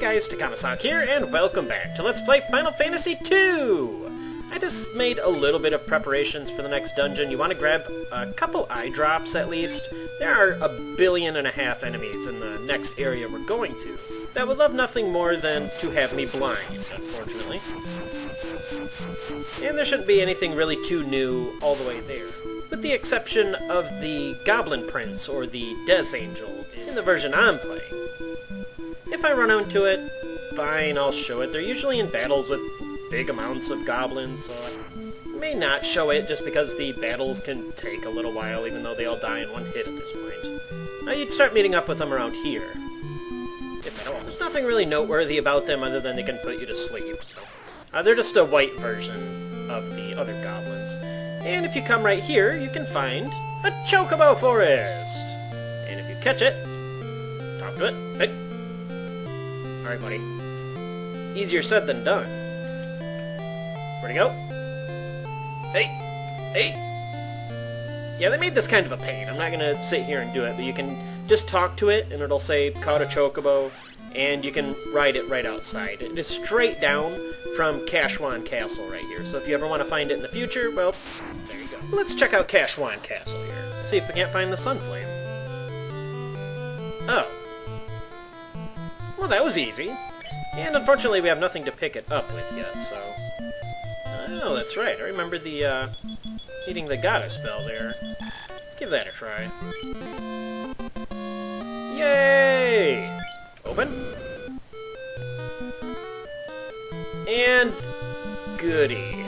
guys, Kashoun here, and welcome back to Let's Play Final Fantasy II! I just made a little bit of preparations for the next dungeon. You want to grab a couple eye drops at least. There are 1.5 billion enemies in the next area we're going to that would love nothing more than to have me blind, unfortunately. And there shouldn't be anything really too new all the way there, with the exception of the Goblin Prince or the Des Angel in the version I'm playing. If I run into it, fine, I'll show it. They're usually in battles with big amounts of goblins, so I may not show it just because the battles can take a little while, even though they all die in one hit at this point. Now you'd start meeting up with them around here, if at all. There's nothing really noteworthy about them other than they can put you to sleep, so they're just a white version of the other goblins. And if you come right here, you can find a chocobo forest! And if you catch it, talk to it. Hey! Alright, buddy. Easier said than done. Where'd he go? Hey! Hey! Yeah, they made this kind of a pain. I'm not gonna sit here and do it, but you can just talk to it, and it'll say, caught a chocobo, and you can ride it right outside. It is straight down from Kashoun Castle right here, so if you ever want to find it in the future, well, there you go. Let's check out Kashoun Castle here. See if we can't find the Sunflame. Oh. Well, that was easy. And unfortunately, we have nothing to pick it up with yet, so... Oh, that's right. I remember the, eating the goddess spell there. Let's give that a try. Yay! Open. And... goody.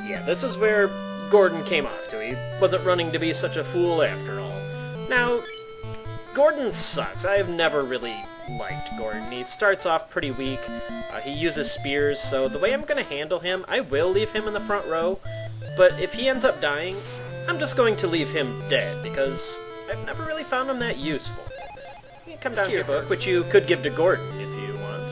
Yeah, this is where Gordon came off to. He wasn't running to be such a fool after all. Now... Gordon sucks. I have never really liked Gordon. He starts off pretty weak. He uses spears, so the way I'm going to handle him, I will leave him in the front row, but if he ends up dying, I'm just going to leave him dead, because I've never really found him that useful. You can come down here, book, which you could give to Gordon if you want.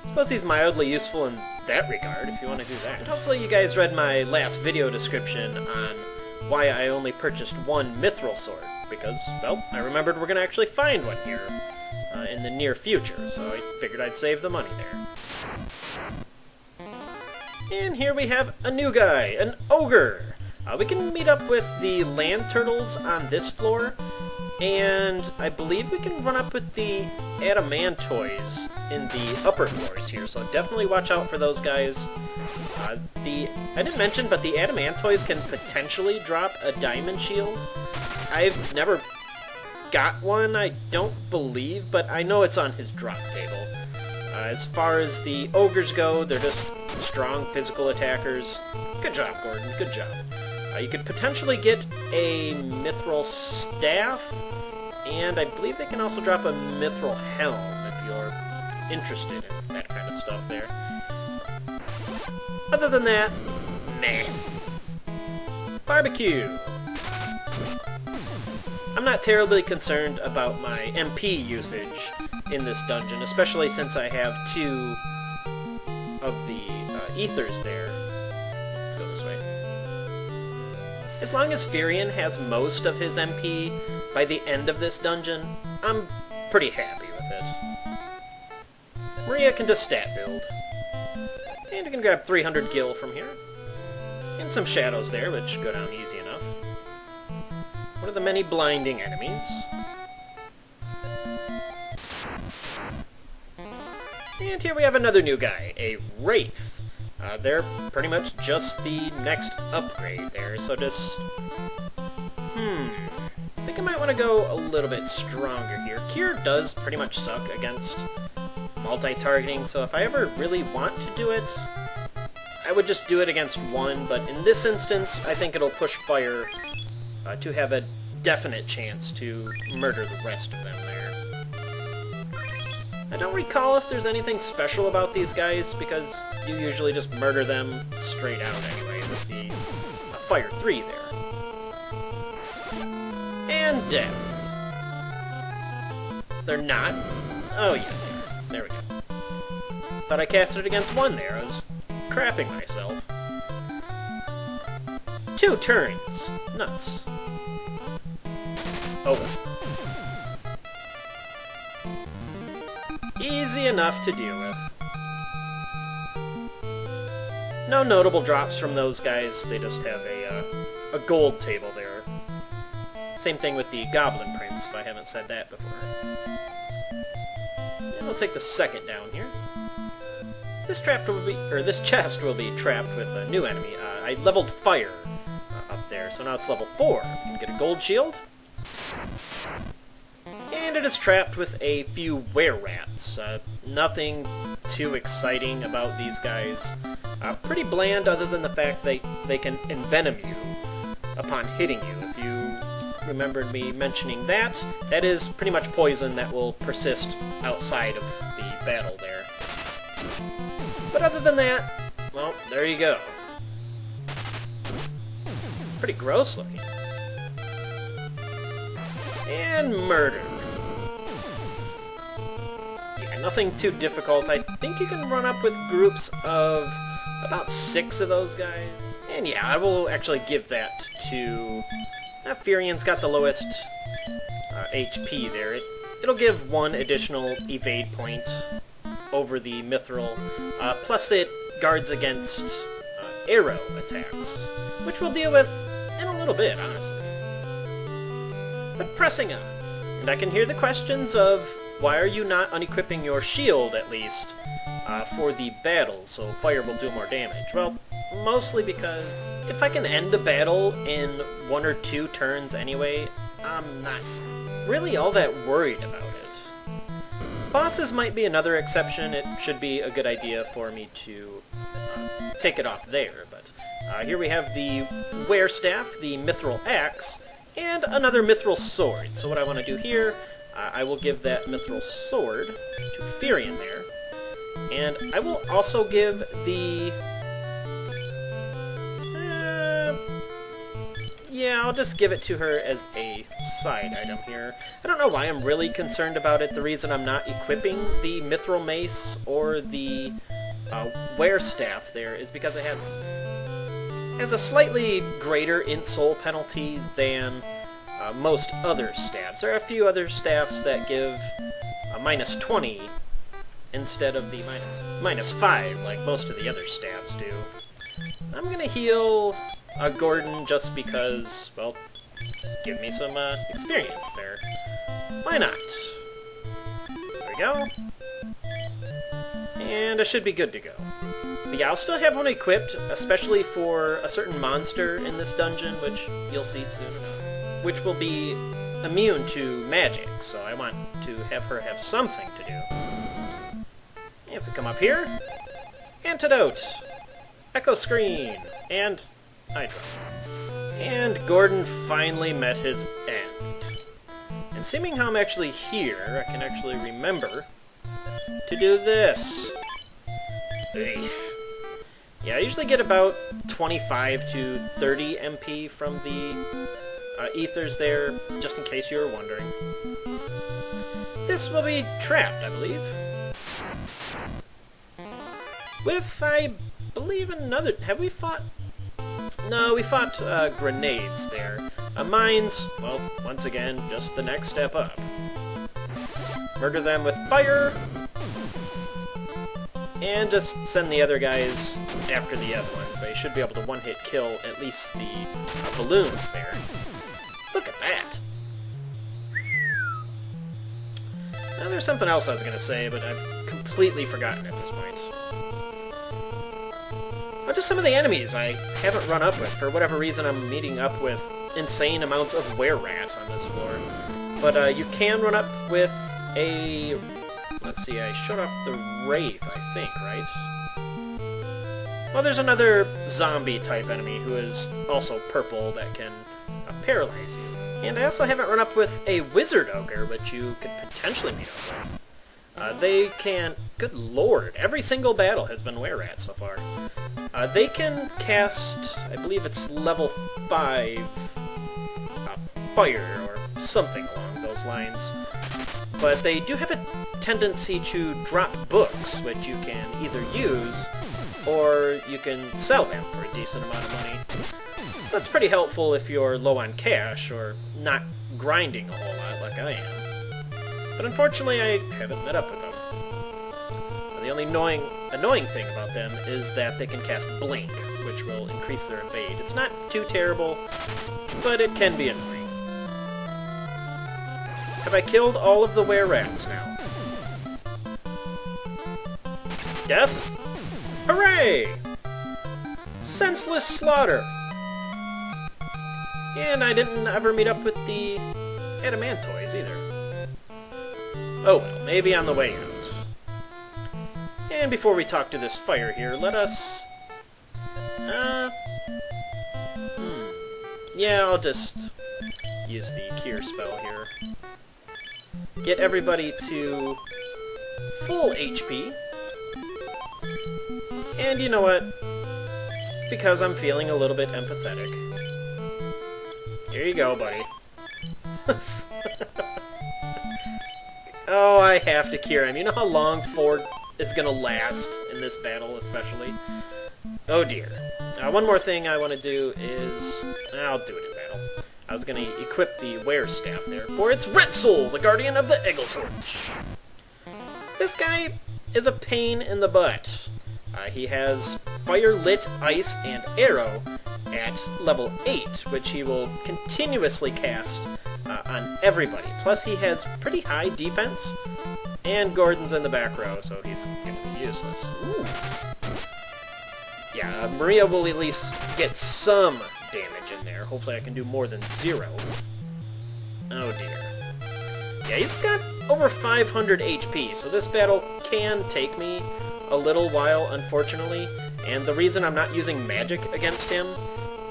I suppose he's mildly useful in that regard, if you want to do that. And hopefully you guys read my last video description on why I only purchased one mithril sword. Because, well, I remembered we're going to actually find one here in the near future, so I figured I'd save the money there. And here we have a new guy, an ogre. We can meet up with the land turtles on this floor, and I believe we can run up with the adamantoids in the upper floors here, so definitely watch out for those guys. I didn't mention, but the adamantoids can potentially drop a diamond shield. I've never got one, I don't believe, but I know it's on his drop table. As far as the ogres go, they're just strong physical attackers. Good job, Gordon, good job. You could potentially get a mithril staff, and I believe they can also drop a mithril helm if you're interested in that kind of stuff there. Other than that, nah. Barbecue! I'm not terribly concerned about my MP usage in this dungeon, especially since I have 2 of the ethers there. Let's go this way. As long as Firion has most of his MP by the end of this dungeon, I'm pretty happy with it. Maria can just stat build. And we can grab 300 gil from here. And some shadows there, which go down easy enough. One of the many blinding enemies. And here we have another new guy, a Wraith. They're pretty much just the next upgrade there, so just... I think I might want to go a little bit stronger here. Cure does pretty much suck against multi-targeting, so if I ever really want to do it, I would just do it against one, but in this instance, I think it'll push fire to have a definite chance to murder the rest of them there. I don't recall if there's anything special about these guys, because you usually just murder them straight out anyway with the Fire 3 there. And death. They're not? Oh yeah, there we go. Thought I cast it against one there. I was crapping myself. 2 turns. Nuts. Oh. Easy enough to deal with. No notable drops from those guys, they just have a gold table there. Same thing with the Goblin Prince, if I haven't said that before. And we'll take the second down here. This chest will be trapped with a new enemy. I leveled fire up there, so now it's level 4. We can get a gold shield. And it is trapped with a few wererats. Nothing too exciting about these guys. Pretty bland other than the fact they can envenom you upon hitting you. If you remembered me mentioning that, that is pretty much poison that will persist outside of the battle there. But other than that, well, there you go. Pretty gross looking. And murder. Yeah, nothing too difficult. I think you can run up with groups of about 6 of those guys. And yeah, I will actually give that to... Furion's got the lowest HP there. It'll give 1 additional evade point over the mithril. Plus it guards against arrow attacks, which we'll deal with in a little bit, honestly. But pressing on. And I can hear the questions of, why are you not unequipping your shield, at least, for the battle, so fire will do more damage? Well, mostly because if I can end a battle in 1 or 2 turns anyway, I'm not really all that worried about it. Bosses might be another exception. It should be a good idea for me to take it off there, but here we have the werestaff, the mithril axe, and another mithril sword. So what I want to do here, I will give that mithril sword to Furion there, and I will also give the... yeah, I'll just give it to her as a side item here. I don't know why I'm really concerned about it. The reason I'm not equipping the mithril mace or the werestaff there is because it has a slightly greater int-soul penalty than most other staffs. There are a few other staffs that give a -20 instead of the -5 like most of the other staffs do. I'm gonna heal Gordon just because, well, give me some experience there. Why not? There we go. And I should be good to go. But yeah, I'll still have one equipped, especially for a certain monster in this dungeon, which you'll see soon enough, which will be immune to magic, so I want to have her have something to do. If we come up here, antidote, echo screen, and hydro. And Gordon finally met his end. And seeming how I'm actually here, I can actually remember to do this. Eesh. Yeah, I usually get about 25 to 30 MP from the ethers there, just in case you were wondering. This will be trapped, I believe. With, I believe, another... have we fought... no, we fought grenades there. Mines, well, once again, just the next step up. Murder them with fire, and just send the other guys after the other ones. They should be able to one-hit kill at least the balloons there. Look at that! Now, there's something else I was going to say, but I've completely forgotten at this point. Just some of the enemies I haven't run up with. For whatever reason, I'm meeting up with insane amounts of wererats on this floor. But you can run up with a... let's see, I shut off the Wraith, I think, right? Well, there's another zombie-type enemy who is also purple that can paralyze you. And I also haven't run up with a wizard ogre, which you could potentially meet up with. They can... good lord, every single battle has been wererats so far. They can cast, I believe it's level 5, fire, or something along those lines. But they do have a tendency to drop books, which you can either use, or you can sell them for a decent amount of money. So that's pretty helpful if you're low on cash, or not grinding a whole lot like I am. But unfortunately, I haven't met up with them. The only annoying thing about them is that they can cast Blink, which will increase their evade. It's not too terrible, but it can be annoying. Have I killed all of the wererats now? Death? Hooray! Senseless slaughter! And I didn't ever meet up with the adamantoids either. Oh well, maybe on the way out. And before we talk to this fire here, let us... Yeah, I'll just use the cure spell here. Get everybody to full HP. And you know what? Because I'm feeling a little bit empathetic. Here you go, buddy. Oh, I have to cure him. You know how long Ford is going to last in this battle, especially? Oh dear. One more thing I want to do is... I'll do it in battle. I was going to equip the Were Staff there, for it's Ritzel, the Guardian of the Egil Torch. This guy is a pain in the butt. He has Fire, Lit, Ice, and Arrow at level 8, which he will continuously cast on everybody. Plus he has pretty high defense, and Gordon's in the back row, so he's going to be useless. Ooh. Yeah, Maria will at least get some damage in there. Hopefully I can do more than 0. Oh dear. Yeah, he's got over 500 HP, so this battle can take me a little while, unfortunately. And the reason I'm not using magic against him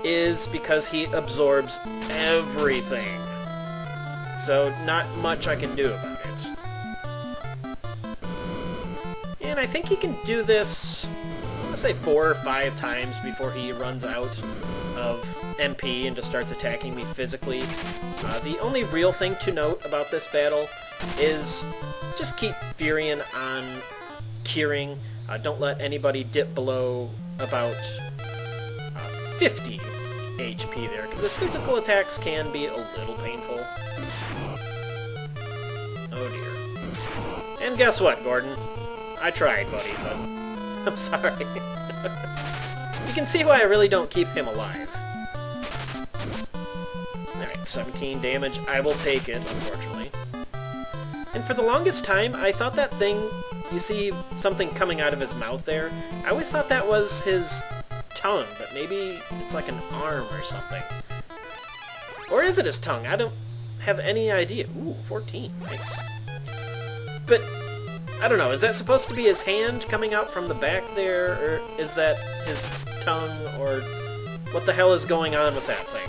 is because he absorbs everything. So not much I can do about it. And I think he can do this, let's say 4 or 5 times before he runs out of MP and just starts attacking me physically. The only real thing to note about this battle is just keep Furion on curing. Don't let anybody dip below about 50 HP there, because his physical attacks can be a little painful. Oh dear. And guess what, Gordon? I tried, buddy, but I'm sorry. You can see why I really don't keep him alive. Alright, 17 damage. I will take it, unfortunately. And for the longest time, I thought that thing... You see something coming out of his mouth there? I always thought that was his tongue, but maybe it's like an arm or something. Or is it his tongue? I don't have any idea. Ooh, 14. Nice. But, I don't know. Is that supposed to be his hand coming out from the back there? Or is that his tongue? Or what the hell is going on with that thing?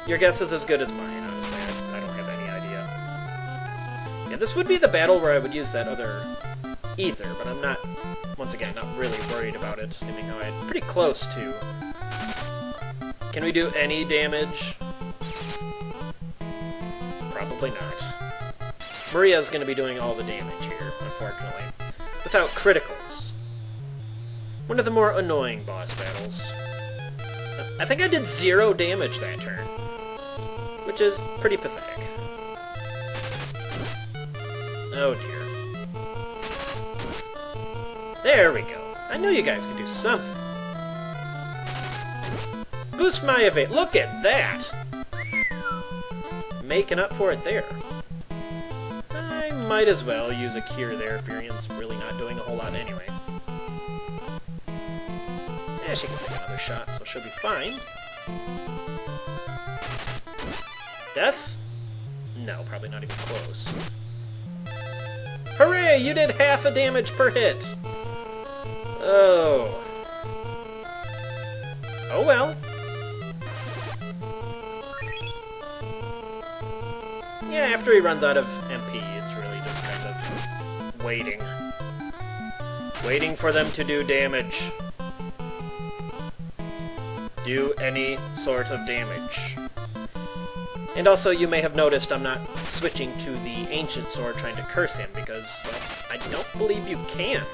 Your guess is as good as mine, honestly. I don't have any idea. Yeah, this would be the battle where I would use that other ether, but I'm not, once again, not really worried about it, seeming how I'm pretty close to. Can we do any damage? Probably not. Maria's going to be doing all the damage here, unfortunately, without criticals. One of the more annoying boss battles. I think I did 0 damage that turn, which is pretty pathetic. Oh dear. There we go. I knew you guys could do something. Boost my evade. Look at that! Making up for it there. I might as well use a cure there. Furion's really not doing a whole lot anyway. Yeah, she can take another shot, so she'll be fine. Death? No, probably not even close. Hooray! You did half a damage per hit! Oh. Oh well. Yeah, after he runs out of MP, it's really just kind of waiting. Waiting for them to do damage. Do any sort of damage. And also, you may have noticed I'm not switching to the Ancient Sword trying to curse him, because, well, I don't believe you can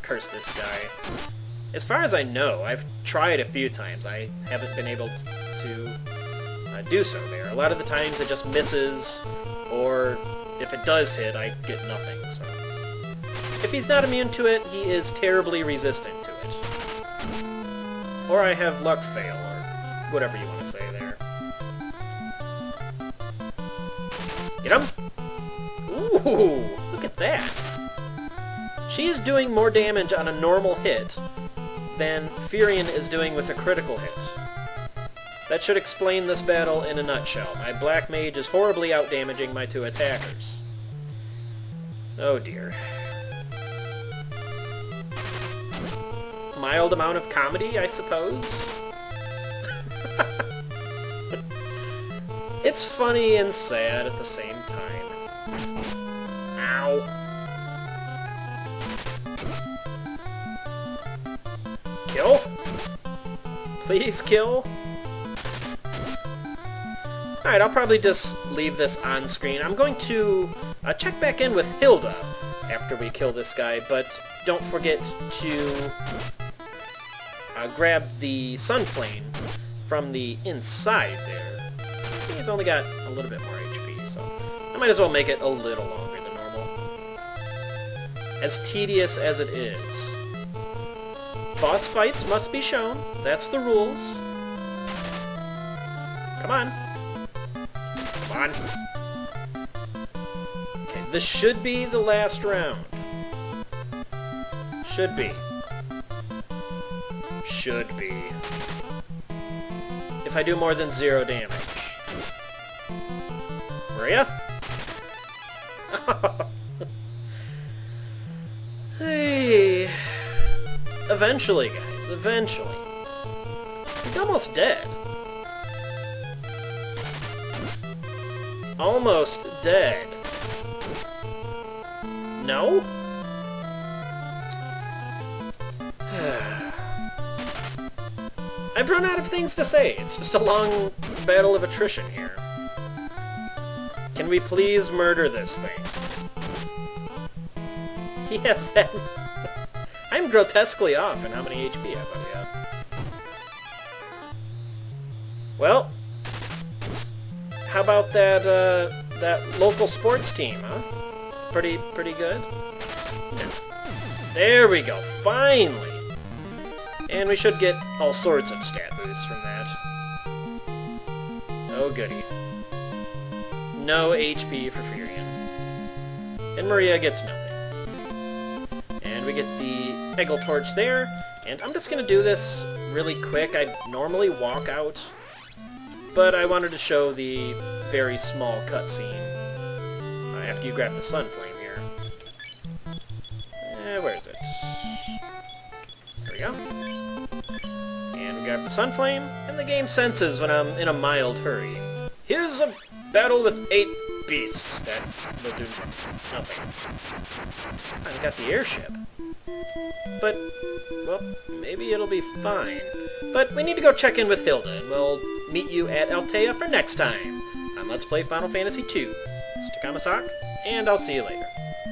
curse this guy. As far as I know, I've tried a few times. I haven't been able to do so there. A lot of the times it just misses, or it does hit, I get nothing, so... If he's not immune to it, he is terribly resistant to it. Or I have luck fail, or whatever you want to say there. Get him! Ooh, look at that! She is doing more damage on a normal hit than Furion is doing with a critical hit. That should explain this battle in a nutshell. My Black Mage is horribly outdamaging my two attackers. Oh dear. Mild amount of comedy, I suppose? It's funny and sad at the same time. Ow. Kill? Please kill? Alright, I'll probably just leave this on screen. I'm going to check back in with Hilda after we kill this guy, but don't forget to grab the Sunflame from the inside there. I think he's only got a little bit more HP, so I might as well make it a little longer than normal. As tedious as it is. Boss fights must be shown. That's the rules. Come on. Come on. Okay, this should be the last round. Should be. Should be. If I do more than 0 damage. Maria? Hey. Eventually, guys. Eventually. He's almost dead. Almost dead. No? I've run out of things to say. It's just a long battle of attrition here. Can we please murder this thing? Yes, that... I'm grotesquely off in how many HP I've already got. Well, how about that that local sports team, huh? Pretty good? No. There we go, finally! And we should get all sorts of stat boosts from that. Oh goody. No HP for Furion. And Maria gets nothing. And we get the Egil torch there, and I'm just gonna do this really quick. I normally walk out, but I wanted to show the very small cutscene after you grab the Sunflame here. Where is it? There we go. And we grab the Sunflame, and the game senses when I'm in a mild hurry. Here's a battle with 8 beasts that will do nothing. I got the airship. But, well, maybe it'll be fine. But we need to go check in with Hilda, and we'll meet you at Altea for next time on Let's Play Final Fantasy II. It's Takamasak, and I'll see you later.